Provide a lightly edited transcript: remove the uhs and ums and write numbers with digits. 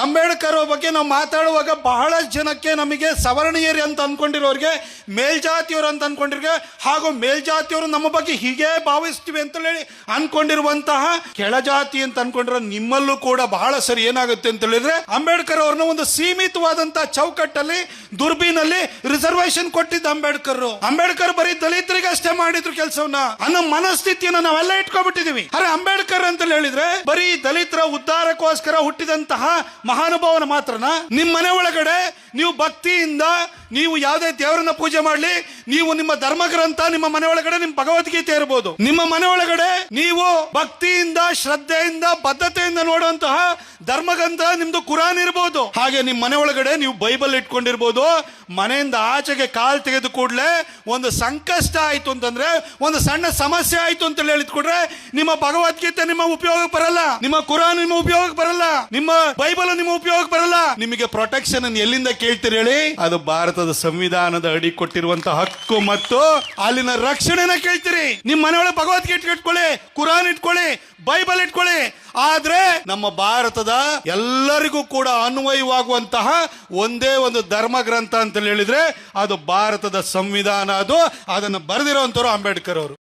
ಅಂಬೇಡ್ಕರ್ ಬಗ್ಗೆ ನಾವು ಮಾತಾಡುವಾಗ ಬಹಳ ಜನಕ್ಕೆ ನಮಗೆ ಸವರ್ಣೀಯರು ಅಂತ ಅನ್ಕೊಂಡಿರೋರಿಗೆ ಮೇಲ್ಜಾತಿಯವರು ಅಂತ ಅನ್ಕೊಂಡಿರ್ಗೆ, ಹಾಗೂ ಮೇಲ್ಜಾತಿಯವರು ನಮ್ಮ ಬಗ್ಗೆ ಹೀಗೆ ಭಾವಿಸ್ತೀವಿ ಅಂತ ಹೇಳಿ ಅನ್ಕೊಂಡಿರುವಂತಹ ಕೆಳಜಾತಿ ಅಂತ ಅನ್ಕೊಂಡಿರೋ ನಿಮ್ಮಲ್ಲೂ ಕೂಡ ಬಹಳ ಸರಿ ಏನಾಗುತ್ತೆ ಅಂತ ಹೇಳಿದ್ರೆ, ಅಂಬೇಡ್ಕರ್ ಅವ್ರನ್ನ ಒಂದು ಸೀಮಿತವಾದಂತಹ ಚೌಕಟ್ಟಲ್ಲಿ ದುರ್ಬೀನಲ್ಲಿ ರಿಸರ್ವೇಶನ್ ಕೊಟ್ಟಿದ್ದ ಅಂಬೇಡ್ಕರ್ ಬರೀ ದಲಿತರಿಗೆ ಅಷ್ಟೇ ಮಾಡಿದ್ರು ಕೆಲಸವನ್ನ ಅನ್ನೋ ಮನಸ್ಥಿತಿಯನ್ನು ನಾವೆಲ್ಲ ಇಟ್ಕೊಬಿಟ್ಟಿದೀವಿ. ಅರೆ ಅಂಬೇಡ್ಕರ್ ಅಂತ ಹೇಳಿದ್ರೆ ಬರೀ ದಲಿತರ ಉದ್ಧಾರಕ್ಕೋಸ್ಕರ ಹುಟ್ಟಿದಂತಹ ಮಹಾನುಭಾವನ ಮಾತ್ರನ? ನಿಮ್ಮ ಮನೆ ಒಳಗಡೆ ನೀವು ಭಕ್ತಿಯಿಂದ ನೀವು ಯಾವುದೇ ದೇವರನ್ನ ಪೂಜೆ ಮಾಡ್ಲಿ, ನೀವು ನಿಮ್ಮ ಧರ್ಮಗ್ರಂಥ ನಿಮ್ಮ ಮನೆ ಒಳಗಡೆ ನಿಮ್ಮ ಭಗವದ್ಗೀತೆ ಇರಬಹುದು, ನಿಮ್ಮ ಮನೆ ಒಳಗಡೆ ನೀವು ಭಕ್ತಿಯಿಂದ ಶ್ರದ್ಧೆಯಿಂದ ಬದ್ಧತೆಯಿಂದ ನೋಡುವಂತಹ ಧರ್ಮಗ್ರಂಥ ನಿಮ್ದು ಕುರಾನ್ ಇರಬಹುದು. ಹಾಗೆ ನಿಮ್ಮ ಮನೆ ಒಳಗಡೆ ನೀವು ಬೈಬಲ್ ಇಟ್ಕೊಂಡಿರ್ಬೋದು. ಮನೆಯಿಂದ ಆಚೆಗೆ ಕಾಲ್ ತೆಗೆದು ಕೂಡಲೇ ಒಂದು ಸಂಕಷ್ಟ ಆಯ್ತು ಅಂತಂದ್ರೆ, ಒಂದು ಸಣ್ಣ ಸಮಸ್ಯೆ ಆಯ್ತು ಅಂತ ಹೇಳಿದ್ಕೊಡ್ರೆ ನಿಮ್ಮ ಭಗವದ್ಗೀತೆ ನಿಮ್ಮ ಉಪಯೋಗಕ್ಕೆ ಬರಲ್ಲ, ನಿಮ್ಮ ಕುರಾನ್ ನಿಮ್ಮ ಉಪಯೋಗಕ್ಕೆ ಬರಲ್ಲ, ನಿಮ್ಮ ಬೈಬಲ್ ನಿಮ್ಮ ಉಪಯೋಗಕ್ಕೆ ಬರಲ್ಲ. ನಿಮಗೆ ಪ್ರೊಟೆಕ್ಷನ್ ಅನ್ನು ಎಲ್ಲಿಂದ ಕೇಳ್ತೀರಿ ಹೇಳಿ? ಅದು ಭಾರತದ ಸಂವಿಧಾನದ ಅಡಿ ಕೊಟ್ಟಿರುವಂತಹ ಹಕ್ಕು ಮತ್ತು ಅಲ್ಲಿನ ರಕ್ಷಣೆನ ಕೇಳ್ತೀರಿ. ನಿಮ್ಮ ಮನೆಯೊಳಗೆ ಭಗವದ್ಗೀತೆ ಇಟ್ಕೊಳ್ಳಿ, ಕುರಾನ್ ಇಟ್ಕೊಳ್ಳಿ, ಬೈಬಲ್ ಇಟ್ಕೊಳ್ಳಿ. ಆದ್ರೆ ನಮ್ಮ ಭಾರತದ ಎಲ್ಲರಿಗೂ ಕೂಡ ಅನ್ವಯವಾಗುವಂತಹ ಒಂದೇ ಒಂದು ಧರ್ಮ ಗ್ರಂಥ ಅಂತ ಹೇಳಿದ್ರೆ ಅದು ಭಾರತದ ಸಂವಿಧಾನ. ಅದನ್ನು ಬರೆದಿರುವಂತವರು ಅಂಬೇಡ್ಕರ್ ಅವರು.